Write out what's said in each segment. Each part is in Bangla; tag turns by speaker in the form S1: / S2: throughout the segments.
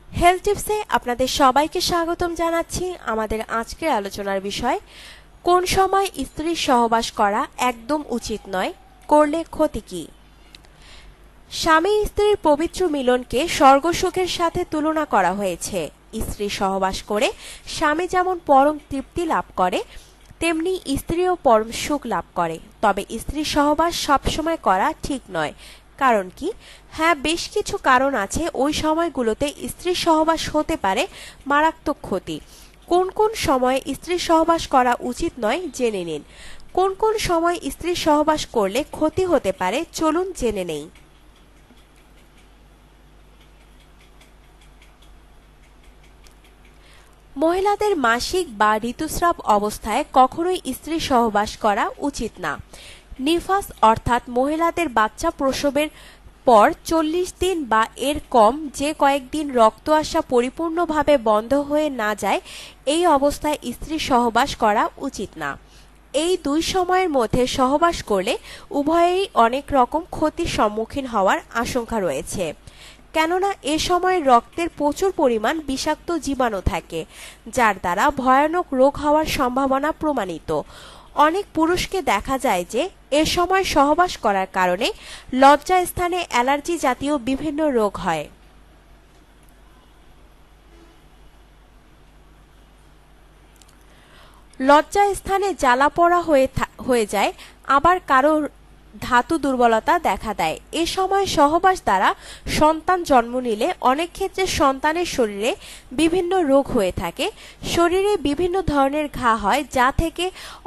S1: হেলথ টিপসে আপনাদের সবাইকে স্বাগতম জানাচ্ছি। আমাদের আজকের আলোচনার বিষয়, কোন সময় স্ত্রীর সহবাস করা একদম উচিত নয়, করলে ক্ষতি কী। স্বামী স্ত্রীর পবিত্র মিলনকে স্বর্গসুখের সাথে তুলনা করা হয়েছে। স্ত্রী সহবাস করে স্বামী যেমন পরম তৃপ্তি লাভ করে, তেমনি স্ত্রীও পরম সুখ লাভ করে। তবে স্ত্রী সহবাস সবসময় করা ঠিক নয়। কারণ কি? হ্যাঁ, বেশ কিছু কারণ আছে। ওই সময়গুলোতে স্ত্রী সহবাস হতে পারে মারাত্মক ক্ষতি। কোন কোন সময়ে স্ত্রী সহবাস করা উচিত নয় জেনে নিন। কোন কোন সময় স্ত্রী সহবাস করলে ক্ষতি হতে পারে চলুন জেনে নেই। মহিলাদের মাসিক বা ঋতুস্রাব অবস্থায় কখনোই স্ত্রী সহবাস করা উচিত না। নিফাস অর্থাৎ মহিলাদের বাচ্চা প্রসবের পর 40 দিন বা এর কম যে কয়েকদিন রক্ত আসা পরিপূর্ণভাবে বন্ধ হয়ে না যায়, এই অবস্থায় স্ত্রী সহবাস করা উচিত না। এই দুই সময়ের মধ্যে সহবাস করলে উভয়েই অনেক রকম ক্ষতির সম্মুখীন হওয়ার আশঙ্কা রয়েছে। কেননা এ সময় রক্তের প্রচুর পরিমাণ বিষাক্ত জীবাণু থাকে, যার দ্বারা ভয়ানক রোগ হওয়ার সম্ভাবনা প্রমাণিত। অনেক পুরুষকে দেখা যায় যে এ সময় সহবাস করার কারণে লজ্জা স্থানে অ্যালার্জি জাতীয় বিভিন্ন রোগ হয়। লজ্জা স্থানে জ্বালা পোড়া হয়ে যায়, আবার কারো ধাতু দুর্বলতা দেখা দেয়। এ সময় সহবাস দ্বারা সন্তান জন্ম নিলে অনেক ক্ষেত্রে সন্তানের শরীরে বিভিন্ন রোগ হয়ে থাকে। শরীরে বিভিন্ন ধরনের ঘা হয়, যা থেকে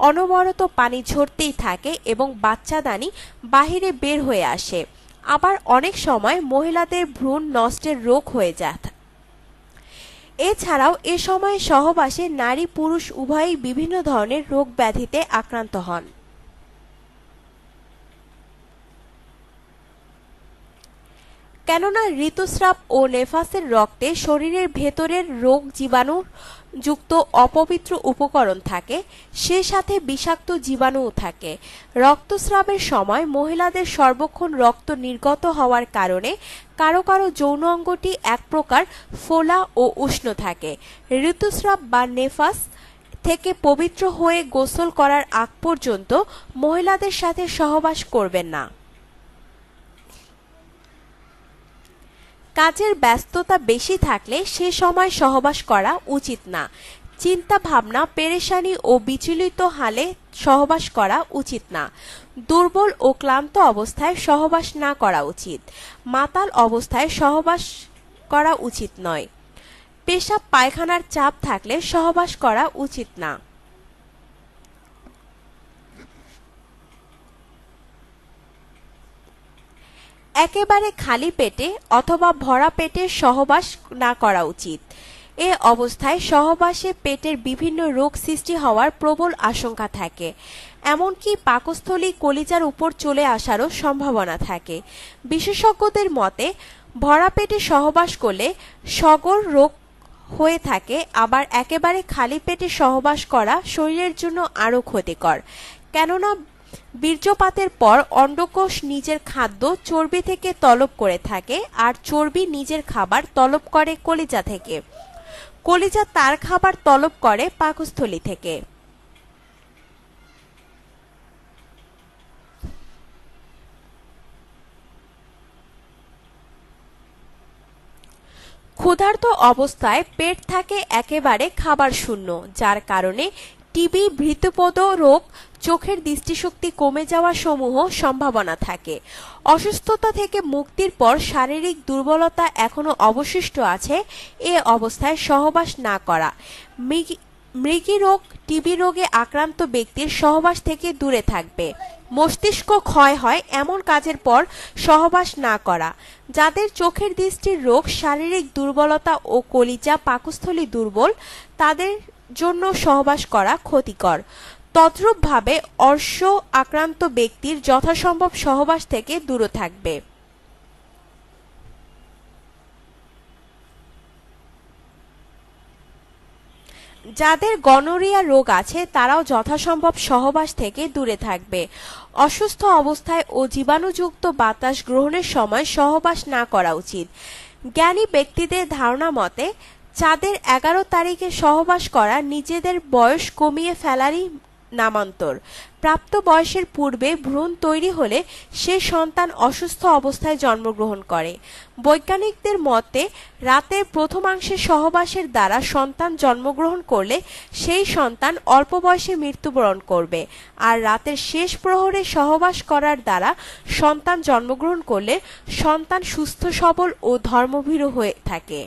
S1: অনবরত পানি ঝরতেই থাকে এবং বাচ্চাদানি বাহিরে বের হয়ে আসে। আবার অনেক সময় মহিলাদের ভ্রূণ নষ্টের রোগ হয়ে যায়। এছাড়াও এ সময় সহবাসে নারী পুরুষ উভয়ই বিভিন্ন ধরনের রোগ ব্যাধিতে আক্রান্ত হন। কেননা ঋতুস্রাব ও নেফাসের রক্তে শরীরের ভেতরের রোগ জীবাণু যুক্ত অপবিত্র উপকরণ থাকে, সে সাথে বিষাক্ত জীবাণুও থাকে। রক্তস্রাবের সময় মহিলাদের সর্বক্ষণ রক্ত নির্গত হওয়ার কারণে কারো কারো যৌন অঙ্গটি এক প্রকার ফোলা ও উষ্ণ থাকে। ঋতুস্রাব বা নেফাস থেকে পবিত্র হয়ে গোসল করার আগ পর্যন্ত মহিলাদের সাথে সহবাস করবেন না। কাজের ব্যস্ততা বেশি থাকলে সে সময় সহবাস করা উচিত না। চিন্তা ভাবনা, পেরেশানি ও বিচলিত হালে সহবাস করা উচিত না। দুর্বল ও ক্লান্ত অবস্থায় সহবাস না করা উচিত। মাতাল অবস্থায় সহবাস করা উচিত নয়। পেশাব পায়খানার চাপ থাকলে সহবাস করা উচিত না। একেবারে খালি পেটে অথবা ভরা পেটে সহবাস না করা উচিত। এ অবস্থায় সহবাসে পেটের বিভিন্ন রোগ সৃষ্টি হওয়ার প্রবল আশঙ্কা থাকে। এমনকি পাকস্থলী কলিজার উপর চলে আসারও সম্ভাবনা থাকে। বিশেষজ্ঞদের মতে ভরা পেটে সহবাস করলে সগর রোগ হয়ে থাকে। আবার একেবারে খালি পেটে সহবাস করা শরীরের জন্য আরও ক্ষতিকর। কেননা বীর্যপাতের পর অন্ডকোষ নিজের খাদ্য চর্বি থেকে তলব করে থাকে, আর চর্বি নিজের খাবার তলব করে কলিজা থেকে। কলিজা তার খাবার তলব করে পাকস্থলী থেকে। ক্ষুধার্ত অবস্থায় পেট থাকে একেবারে খাবার শূন্য, যার কারণে টিবি, ভৃত্যপদ রোগ, চোখের দৃষ্টিশক্তি কমে যাওয়া সমূহ সম্ভাবনা থাকে। অসুস্থতা থেকে মুক্তির পর শারীরিক দুর্বলতা এখনো অবশিষ্ট আছে, এ অবস্থায় সহবাস না করা। মৃগী রোগ, টিবি রোগে আক্রান্ত ব্যক্তির সহবাস থেকে দূরে থাকবে। মস্তিষ্ক ক্ষয় হয় এমন কাজের পর সহবাস না করা। যাদের চোখের দৃষ্টির রোগ, শারীরিক দুর্বলতা ও কলিজা পাকস্থলী দুর্বল, তাদের জন্য সহবাস করা ক্ষতিকর। তদ্রূপভাবে অর্শ আক্রান্ত ব্যক্তির যথাসম্ভব সহবাস থেকে দূরে থাকবে। যাদের গনোরিয়া রোগ আছে তারাও যথাসম্ভব সহবাস থেকে দূরে থাকবে। অসুস্থ অবস্থায় ও জীবাণুযুক্ত বাতাস গ্রহণের সময় সহবাস না করা উচিত। জ্ঞানী ব্যক্তিদের ধারণা মতে চাঁদের 11 তারিখে সহবাস করা নিজেদের বয়স কমিয়ে ফেলারই নামান্তর। প্রাপ্ত বয়সের পূর্বে ভ্রূণ তৈরি হলে সে সন্তান অসুস্থ অবস্থায় জন্মগ্রহণ করে। বৈজ্ঞানিকদের মতে রাতের প্রথমাংশে সহবাসের দ্বারা সন্তান জন্মগ্রহণ করলে সেই সন্তান অল্প বয়সে মৃত্যুবরণ করবে, আর রাতের শেষ প্রহরে সহবাস করার দ্বারা সন্তান জন্মগ্রহণ করলে সন্তান সুস্থ সবল ও ধর্মভীরু হয়ে থাকে।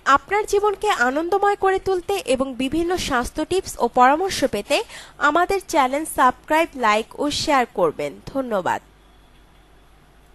S1: আপনার জীবনকে আনন্দময় করে তুলতে এবং বিভিন্ন স্বাস্থ্য টিপস ও পরামর্শ পেতে আমাদের চ্যানেল সাবস্ক্রাইব, লাইক ও শেয়ার করবেন। ধন্যবাদ।